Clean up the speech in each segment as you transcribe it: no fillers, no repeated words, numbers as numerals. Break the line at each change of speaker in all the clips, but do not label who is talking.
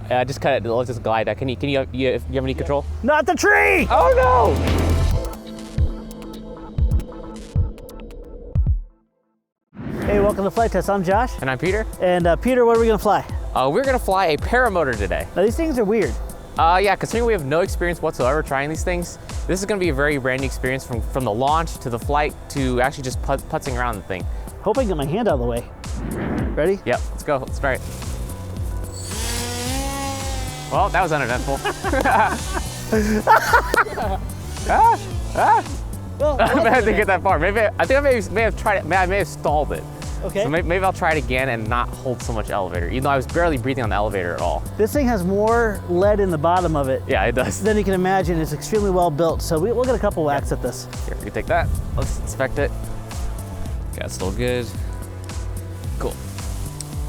Just cut it. Let's just glide that. You have any control?
Not the tree!
Oh no!
Hey, welcome to Flight Test. I'm Josh.
And I'm Peter.
And Peter, what are we gonna fly?
We're gonna fly a paramotor today.
Now these things are weird.
Yeah, considering we have no experience whatsoever trying these things, this is gonna be a very brand new experience from the launch to the flight to actually just putzing around the thing.
Hope I can get my hand out of the way. Ready?
Yep, let's go, let's try it. Well, that was uneventful.
Well,
I didn't get that far. I think I may have tried it. I may have stalled it.
okay.
So maybe I'll try it again and not hold so much elevator, even though I was barely breathing on the elevator at all.
This thing has more lead in the bottom of it.
Yeah, it does.
Than you can imagine. It's extremely well built. So we'll get a couple whacks at this.
Here, you take that. Let's inspect it. Yeah, it's still good. Cool.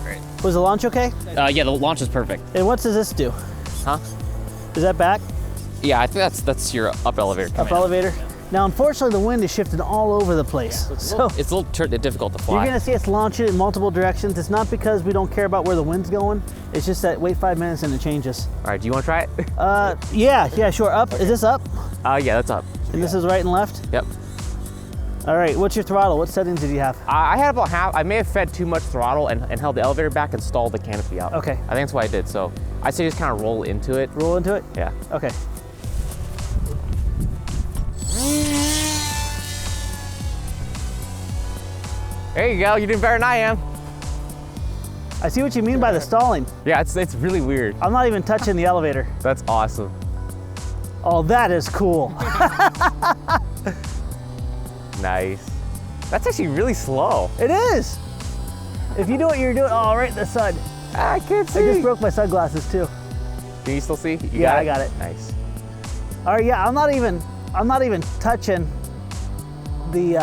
Great.
Was the launch okay?
Yeah, the launch is perfect.
And what does this do?
Huh?
Is that back?
Yeah, I think that's your up elevator.
Up elevator? Now, unfortunately, the wind is shifting all over the place. So
it's a little difficult to fly.
you're gonna see us launch it in multiple directions. It's not because we don't care about where the wind's going. It's just that wait 5 minutes and it changes.
All right, do you want to try it?
Yeah, sure. Up, is this up?
Yeah, that's up.
And this is right and left?
Yep.
All right, what's your throttle? What settings did you have?
I had about half. I may have fed too much throttle and held the elevator back and stalled the canopy out.
Okay.
I think that's what I did. So I'd say just kind of roll into it.
Roll into it?
Yeah.
Okay.
There you go. You're doing better than I am.
I see what you mean by the stalling.
Yeah, it's really weird.
I'm not even touching the elevator.
That's awesome.
Oh, that is cool.
Nice. That's actually really slow.
It is. If you do what you're doing, oh, right in the sun.
I can't see.
I just broke my sunglasses too.
Can you still see? You
Yeah,
got it?
I got it.
Nice.
All right, yeah, I'm not even touching the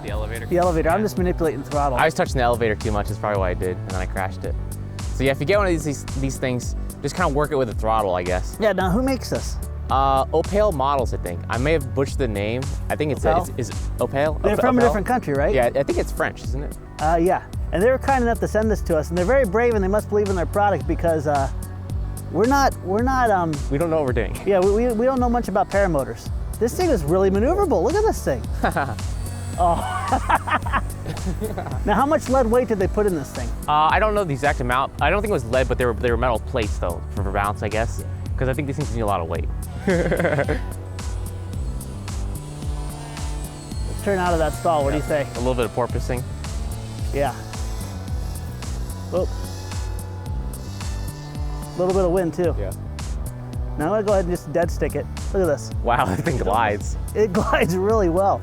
elevator.
the elevator. I'm just manipulating throttle.
I was touching the elevator too much. Is probably what I did, and then I crashed it. So yeah, if you get one of these things, just kind of work it with the throttle, I guess.
Yeah. Now, who makes this?
Opale Models, I think. I may have butchered the name. I think it's
Opale?
is it Opale?
They're from a
Opale?
different country, right?
Yeah, I think it's French, isn't it?
Yeah. And they were kind enough to send this to us, and they're very brave, and they must believe in their product because we're not.
We don't know what we're doing.
Yeah, we don't know much about paramotors. This thing is really maneuverable. Look at this thing. Oh. Now, how much lead weight did they put in this thing?
I don't know the exact amount. I don't think it was lead, but they were metal plates though for balance, I guess. Because I think these things need a lot of weight.
Let's turn out of that stall. What do you say?
A little bit of porpoising.
Yeah. Oh. A little bit of wind too.
Yeah.
Now I'm gonna go ahead and just dead stick it. Look at this.
Wow, that thing glides.
It glides really well.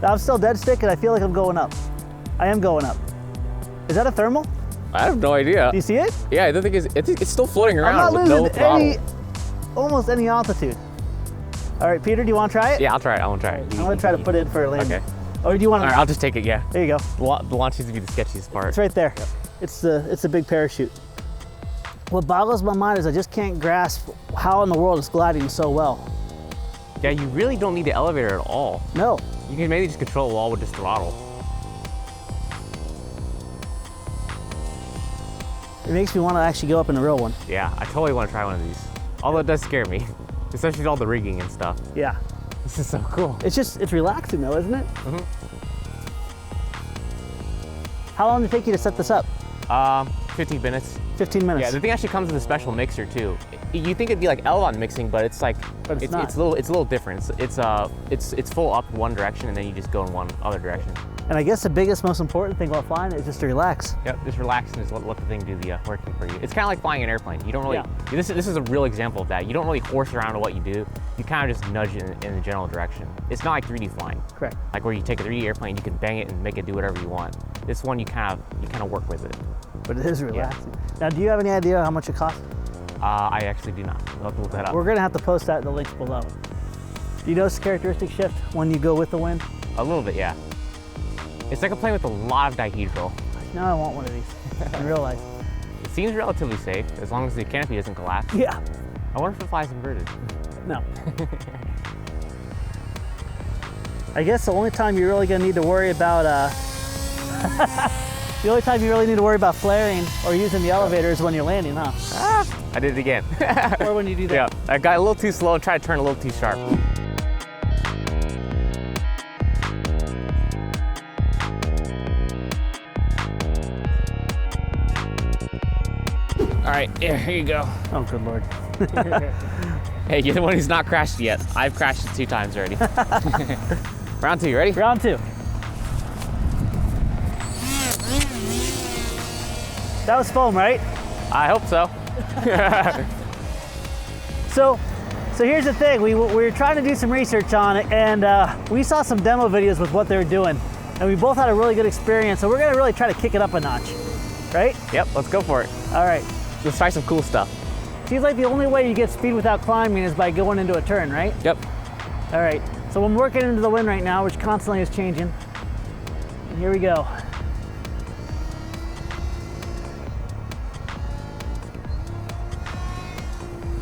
Now I'm still dead stick and I feel like I'm going up. I am going up. Is that a thermal?
I have no idea.
Do you see it?
Yeah, I don't think it's still floating
I'm
around
not
with
losing
no throttle.
almost any altitude. All right, Peter, do you want to try it?
Yeah, I'll try it. I want to try it.
I'm gonna try to put it in for a landing.
Okay.
Or do you want to?
All right, I'll just take it. Yeah.
There you go.
The launch seems to be the sketchiest part.
It's right there.
Yep.
It's the big parachute. What boggles my mind is I just can't grasp how in the world it's gliding so well.
Yeah, you really don't need the elevator at all.
No.
You can maybe just control it all with just throttle.
It makes me want to actually go up in a real one.
Yeah, I totally want to try one of these. Although it does scare me, especially with all the rigging and stuff.
Yeah.
This is so cool.
It's relaxing though, isn't it?
Mm-hmm.
How long did it take you to set this up?
15 minutes.
15 minutes.
Yeah, the thing actually comes with a special mixer too. You think it'd be like Elon mixing, but it's like
But not.
it's a little different. It's full up one direction and then you just go in one other direction.
And I guess the biggest, most important thing while flying is just to relax.
Yep, just relax and just let the thing do the working for you. It's kind of like flying an airplane. You don't really.
Yeah.
This is a real example of that. You don't really force around to what you do. You kind of just nudge it in the general direction. It's not like 3D flying.
Correct.
Like where you take a 3D airplane, you can bang it and make it do whatever you want. This one, you kind of work with it.
But it is relaxing. Now, do you have any idea how much it costs?
I actually do not. I'll have to look that up.
We're gonna have to post that in the links below. Do you notice the characteristic shift when you go with the wind?
A little bit, yeah. It's like a plane with a lot of dihedral.
Now I want one of these in real life.
It seems relatively safe as long as the canopy doesn't collapse.
Yeah.
I wonder if it flies inverted.
No. I guess the only time you're really gonna need to worry about the only time you really need to worry about flaring or using the elevator is when you're landing, huh?
I did it again.
Or when you do that.
Yeah, I got a little too slow and tried to turn a little too sharp. All right, here you go.
Oh, good Lord.
Hey, you're the one who's not crashed yet. I've crashed it 2 times already. Round 2, ready?
Round 2. That was foam, right?
I hope so.
So here's the thing. We were trying to do some research on it, and we saw some demo videos with what they were doing, and we both had a really good experience. So we're gonna really try to kick it up a notch, right?
Yep, let's go for it.
All right.
Let's try some cool stuff.
Seems like the only way you get speed without climbing is by going into a turn, right?
Yep.
All right. So I'm working into the wind right now, which constantly is changing. And here we go.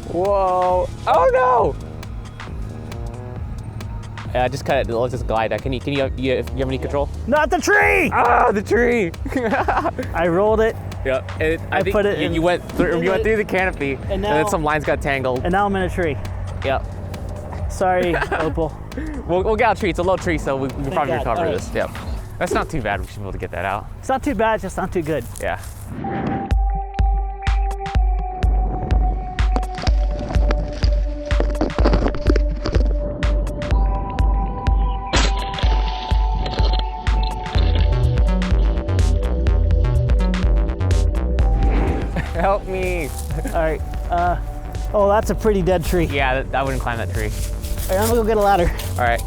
Whoa! Oh no! Yeah, I just cut it. Let's just glide. Can you have any control?
Not the tree!
Ah, the tree!
I rolled it,
Yeah, I think
put it in-
you went through the canopy, and
now-
then some lines got tangled.
and now I'm in a tree.
Yep.
Sorry, Opal.
We'll get out a tree. It's a low tree, so we can probably
God.
recover
All right.
this. Yep. That's not too bad. We should be able to get that out.
It's not too bad, it's just not too good.
Yeah. Help me.
All right. Oh, that's a pretty dead tree.
Yeah, I wouldn't climb that tree.
All right, I'm gonna go get a ladder.
All right.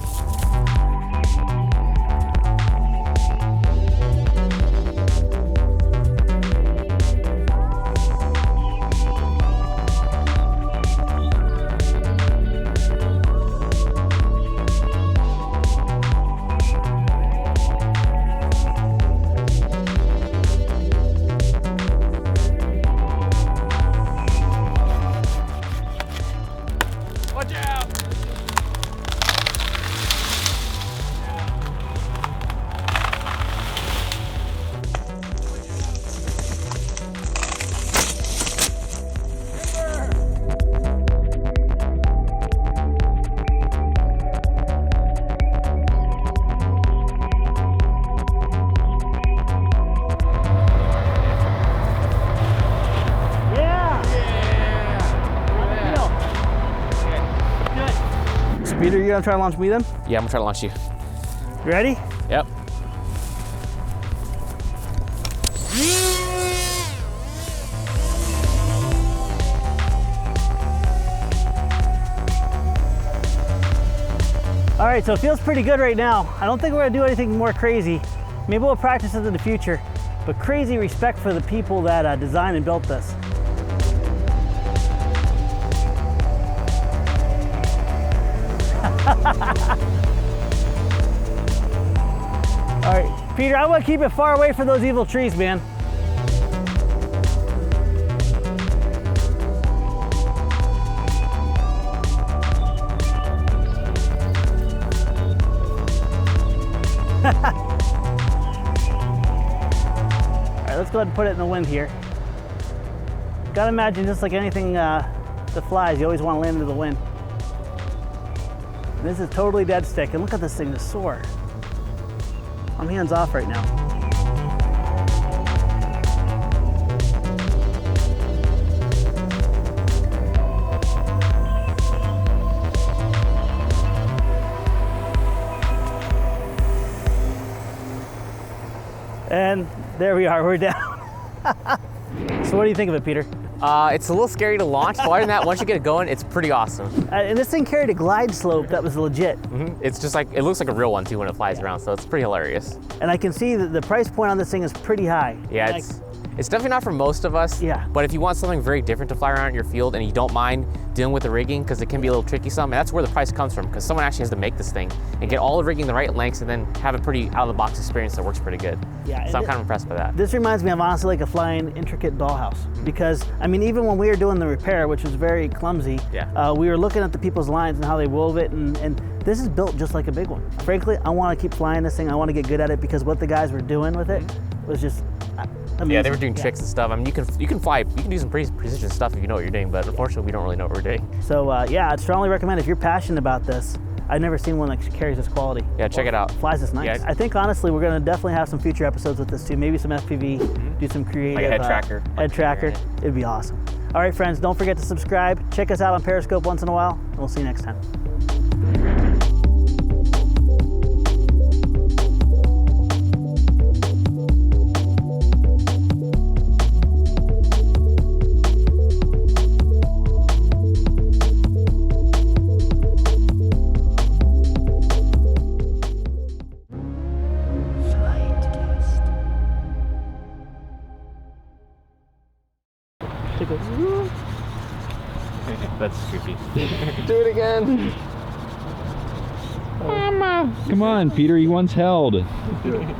Watch out!
Yeah. Good. Peter, you gonna try to launch me then?
Yeah, I'm gonna try to launch you.
You ready?
Yep.
All right, so it feels pretty good right now. I don't think we're gonna do anything more crazy. Maybe we'll practice this in the future, but crazy respect for the people that designed and built this. All right, Peter, I want to keep it far away from those evil trees, man. All right, let's go ahead and put it in the wind here. Gotta imagine, just like anything that flies, you always want to land into the wind. This is totally dead stick, and look at this thing, it's sore. I'm hands off right now. And there we are, we're down. So what do you think of it, Peter?
It's a little scary to launch, but other than that, once you get it going, it's pretty awesome.
And this thing carried a glide slope that was legit.
It's just like, it looks like a real one too when it flies around, so it's pretty hilarious.
And I can see that the price point on this thing is pretty high.
Yeah,
Like,
it's definitely not for most of us.
Yeah.
But if you want something very different to fly around in your field and you don't mind dealing with the rigging, because it can be a little tricky some, and that's where the price comes from, because someone actually has to make this thing and get all the rigging the right lengths and then have a pretty out-of-the-box experience that works pretty good.
Yeah,
So I'm kind of impressed by that.
This reminds me of honestly like a flying intricate dollhouse, because I mean, even when we were doing the repair, which was very clumsy,
Yeah.
we were looking at the people's lines and how they wove it, and this is built just like a big one. Frankly, I want to keep flying this thing. I want to get good at it, because what the guys were doing with it was just amazing.
Yeah, they were doing tricks and stuff. I mean, you can fly, you can do some pretty precision stuff if you know what you're doing, but unfortunately, we don't really know what we're doing.
So yeah, I'd strongly recommend if you're passionate about this. I've never seen one that carries this quality.
Yeah, check it out.
Flies this nice.
Yeah.
I think honestly, we're gonna definitely have some future episodes with this too. Maybe some FPV, do some creative.
Like a head tracker.
Head tracker. It'd be awesome. All right, friends, don't forget to subscribe. Check us out on Periscope once in a while, and we'll see you next time.
That's creepy.
Do it again.
Come on, Peter, he once held.